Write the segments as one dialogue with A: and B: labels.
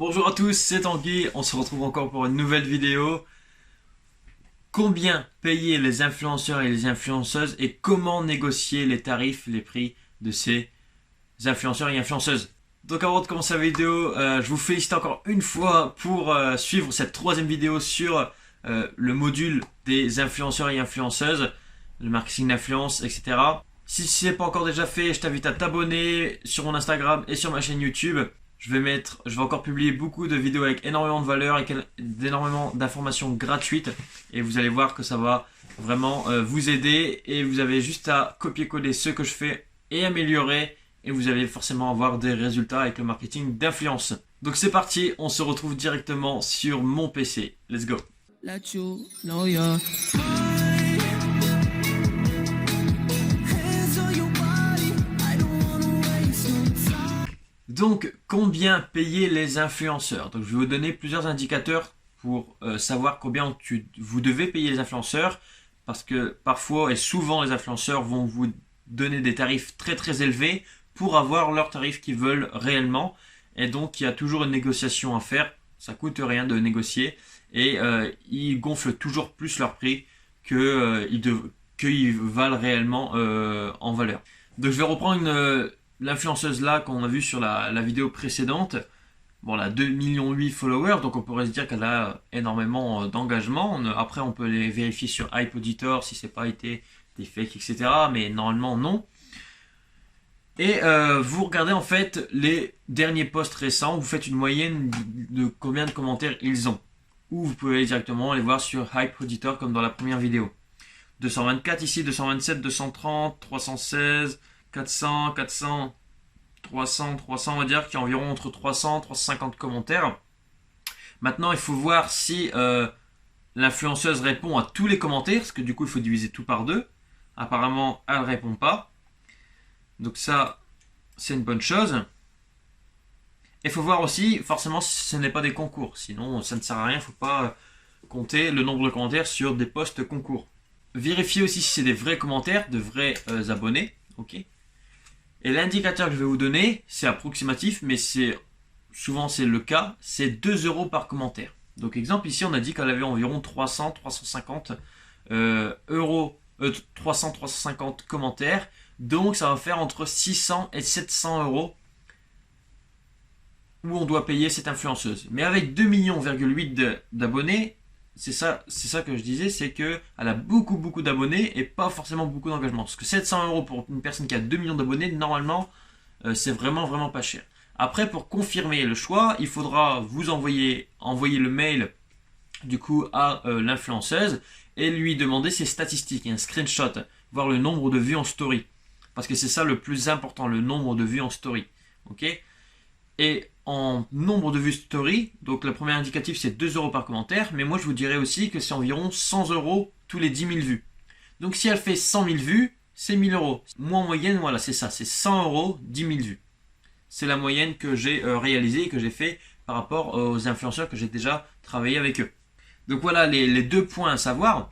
A: Bonjour à tous, c'est Tanguy, on se retrouve encore pour une nouvelle vidéo. Combien payer les influenceurs et les influenceuses et comment négocier les tarifs, les prix de ces influenceurs et influenceuses. Donc avant de commencer la vidéo, je vous félicite encore une fois pour suivre cette troisième vidéo sur le module des influenceurs et influenceuses, le marketing d'influence, etc. Si ce n'est pas encore déjà fait, je t'invite à t'abonner sur mon Instagram et sur ma chaîne YouTube. Je vais encore publier beaucoup de vidéos avec énormément de valeur et énormément d'informations gratuites. Et vous allez voir que ça va vraiment vous aider. Et vous avez juste à copier-coller ce que je fais et améliorer. Et vous allez forcément avoir des résultats avec le marketing d'influence. Donc c'est parti, on se retrouve directement sur mon PC. Let's go. Donc, combien payer les influenceurs? Donc, je vais vous donner plusieurs indicateurs pour savoir combien vous devez payer les influenceurs. Parce que parfois et souvent, les influenceurs vont vous donner des tarifs très très élevés pour avoir leurs tarifs qu'ils veulent réellement. Et donc, il y a toujours une négociation à faire. Ça coûte rien de négocier. Et ils gonflent toujours plus leur prix qu'ils valent réellement en valeur. Donc, je vais reprendre l'influenceuse là qu'on a vu sur la vidéo précédente. Bon, elle a 2,8 millions followers, donc on pourrait se dire qu'elle a énormément d'engagement. Après, on peut les vérifier sur Hype Auditor si c'est pas été des fakes, etc. Mais normalement, non. Et vous regardez en fait les derniers posts récents, vous faites une moyenne de combien de commentaires ils ont. Ou vous pouvez directement les voir sur Hype Auditor comme dans la première vidéo. 224 ici, 227, 230, 316... 400, 400, 300, on va dire qu'il y a environ entre 300 350 commentaires. Maintenant, il faut voir si l'influenceuse répond à tous les commentaires, parce que du coup, il faut diviser tout par deux. Apparemment, elle ne répond pas. Donc ça, c'est une bonne chose. Il faut voir aussi, forcément, si ce n'est pas des concours. Sinon, ça ne sert à rien, il ne faut pas compter le nombre de commentaires sur des posts concours. Vérifiez aussi si c'est des vrais commentaires, de vrais abonnés. Ok. Et l'indicateur que je vais vous donner, c'est approximatif, mais souvent c'est le cas, c'est 2 € par commentaire. Donc exemple, ici on a dit qu'elle avait environ 350 commentaires. Donc ça va faire entre 600 et 700 € où on doit payer cette influenceuse. Mais avec 2,8 millions d'abonnés, c'est ça que je disais, c'est qu'elle a beaucoup d'abonnés et pas forcément beaucoup d'engagement. Parce que 700 € pour une personne qui a 2 millions d'abonnés, normalement, c'est vraiment pas cher. Après, pour confirmer le choix, il faudra vous envoyer le mail du coup à l'influenceuse et lui demander ses statistiques, un screenshot, voir le nombre de vues en story. Parce que c'est ça le plus important, le nombre de vues en story. Ok ? Et en nombre de vues story, donc le premier indicatif c'est 2 € par commentaire, mais moi je vous dirais aussi que c'est environ 100 € tous les 10 000 vues. Donc si elle fait 100 000 vues, c'est 1000 €. Moi en moyenne, voilà, c'est ça, c'est 100 €, 10 000 vues. C'est la moyenne que j'ai réalisée et que j'ai fait par rapport aux influenceurs que j'ai déjà travaillé avec eux. Donc voilà les deux points à savoir.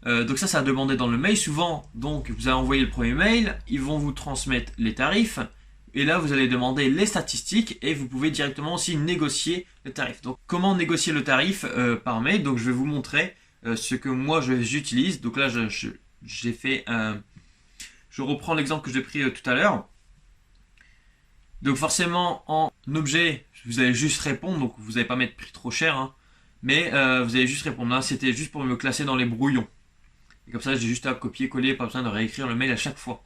A: Donc ça a demandé dans le mail. Souvent, donc vous allez envoyer le premier mail, ils vont vous transmettre les tarifs. Et là, vous allez demander les statistiques et vous pouvez directement aussi négocier le tarif. Donc, comment négocier le tarif par mail? Donc, je vais vous montrer ce que moi j'utilise. Donc là, j'ai fait je reprends l'exemple que j'ai pris tout à l'heure. Donc, forcément, en objet, vous allez juste répondre. Donc, vous n'allez pas mettre prix trop cher, hein, mais vous allez juste répondre. Là, c'était juste pour me classer dans les brouillons. Et comme ça, j'ai juste à copier-coller, pas besoin de réécrire le mail à chaque fois.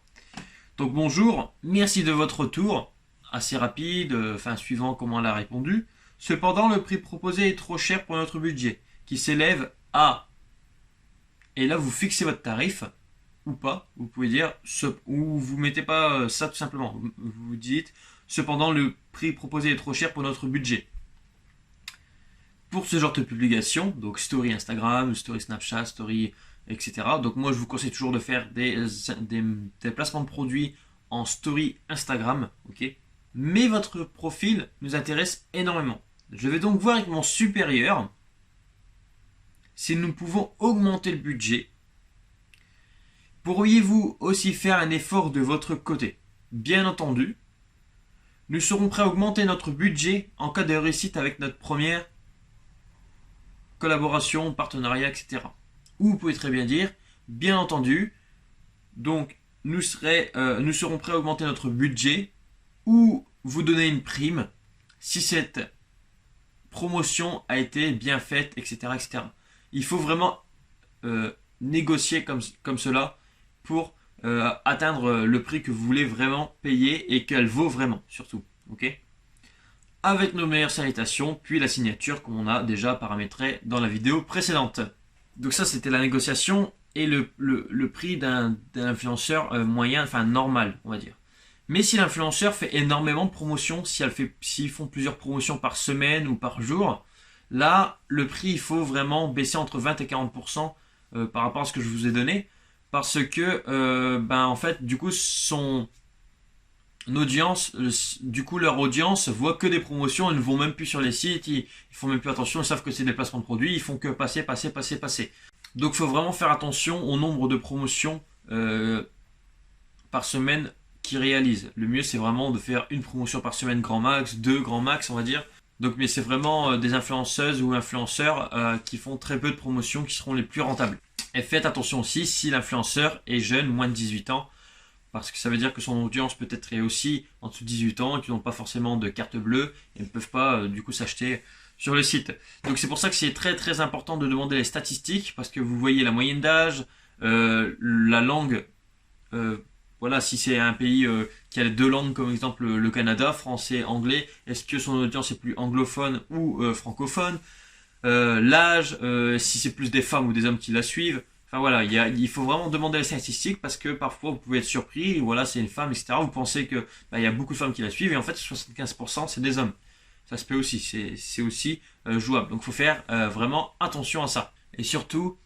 A: Donc bonjour, merci de votre retour, assez rapide, suivant comment elle a répondu. Cependant, le prix proposé est trop cher pour notre budget, qui s'élève à... Et là, vous fixez votre tarif, ou pas, vous pouvez dire, ou vous mettez pas ça tout simplement. Vous dites, cependant, le prix proposé est trop cher pour notre budget. Pour ce genre de publication, donc story Instagram, story Snapchat, story... etc. Donc moi je vous conseille toujours de faire des placements de produits en story Instagram, ok. Mais votre profil nous intéresse énormément. Je vais donc voir avec mon supérieur si nous pouvons augmenter le budget. Pourriez-vous aussi faire un effort de votre côté? Bien entendu, Nous serons prêts à augmenter notre budget en cas de réussite avec notre première collaboration, partenariat, etc. Ou vous pouvez très bien dire, bien entendu, donc nous serons prêts à augmenter notre budget ou vous donner une prime si cette promotion a été bien faite, etc. etc. Il faut vraiment négocier comme cela pour atteindre le prix que vous voulez vraiment payer et qu'elle vaut vraiment, surtout. Ok, avec nos meilleures salutations, puis la signature qu'on a déjà paramétrée dans la vidéo précédente. Donc ça, c'était la négociation et le prix d'un influenceur moyen, enfin normal, on va dire. Mais si l'influenceur fait énormément de promotions, s'ils font plusieurs promotions par semaine ou par jour, là, le prix, il faut vraiment baisser entre 20 et 40% par rapport à ce que je vous ai donné. Parce que, en fait, du coup, leur audience voit que des promotions, ils ne vont même plus sur les sites, ils font même plus attention, ils savent que c'est des placements de produits, ils font que passer, passer, passer, passer. Donc, il faut vraiment faire attention au nombre de promotions par semaine qu'ils réalisent. Le mieux, c'est vraiment de faire une promotion par semaine grand max, deux grand max, on va dire. Donc, mais c'est vraiment des influenceuses ou influenceurs qui font très peu de promotions qui seront les plus rentables. Et faites attention aussi si l'influenceur est jeune, moins de 18 ans, parce que ça veut dire que son audience peut-être est aussi en dessous de 18 ans, et qui n'ont pas forcément de carte bleue et ne peuvent pas du coup s'acheter sur le site. Donc c'est pour ça que c'est très très important de demander les statistiques, parce que vous voyez la moyenne d'âge, la langue, voilà, si c'est un pays qui a les deux langues, comme exemple le Canada, français, anglais, est-ce que son audience est plus anglophone ou francophone, l'âge, si c'est plus des femmes ou des hommes qui la suivent. Enfin voilà, il faut vraiment demander les statistiques parce que parfois vous pouvez être surpris, voilà c'est une femme, etc. Vous pensez que il y a beaucoup de femmes qui la suivent et en fait 75% c'est des hommes. Ça se peut aussi, c'est aussi jouable. Donc il faut faire vraiment attention à ça. Et surtout,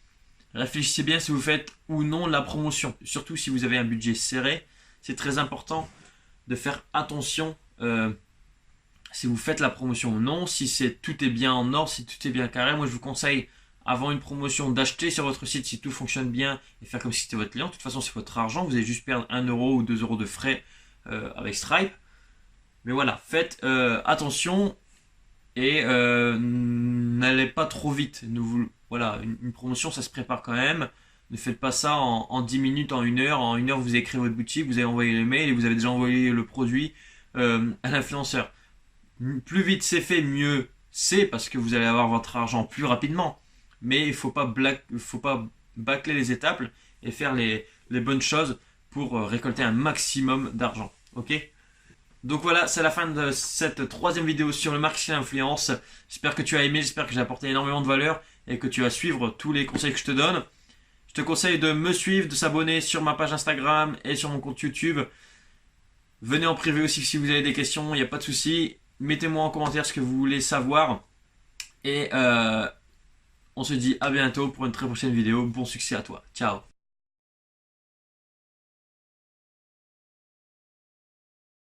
A: réfléchissez bien si vous faites ou non la promotion. Surtout si vous avez un budget serré, c'est très important de faire attention si vous faites la promotion ou non, si tout est bien en ordre, si tout est bien carré. Moi je vous conseille avant une promotion d'acheter sur votre site si tout fonctionne bien et faire comme si c'était votre client. De toute façon c'est votre argent, vous allez juste perdre 1 euro ou 2 euros de frais avec Stripe. Mais voilà, faites attention et n'allez pas trop vite. Voilà, une promotion ça se prépare quand même. Ne faites pas ça en 10 minutes, en 1 heure. En 1 heure vous avez créé votre boutique, vous avez envoyé le mail et vous avez déjà envoyé le produit à l'influenceur. Plus vite c'est fait, mieux c'est parce que vous allez avoir votre argent plus rapidement. Mais il faut pas bâcler les étapes et faire les bonnes choses pour récolter un maximum d'argent. Ok? Donc voilà, c'est la fin de cette troisième vidéo sur le marketing d'influence. J'espère que tu as aimé, j'espère que j'ai apporté énormément de valeur et que tu vas suivre tous les conseils que je te donne. Je te conseille de me suivre, de s'abonner sur ma page Instagram et sur mon compte YouTube. Venez en privé aussi si vous avez des questions, il n'y a pas de souci. Mettez-moi en commentaire ce que vous voulez savoir. Et on se dit à bientôt pour une très prochaine vidéo. Bon succès à toi. Ciao.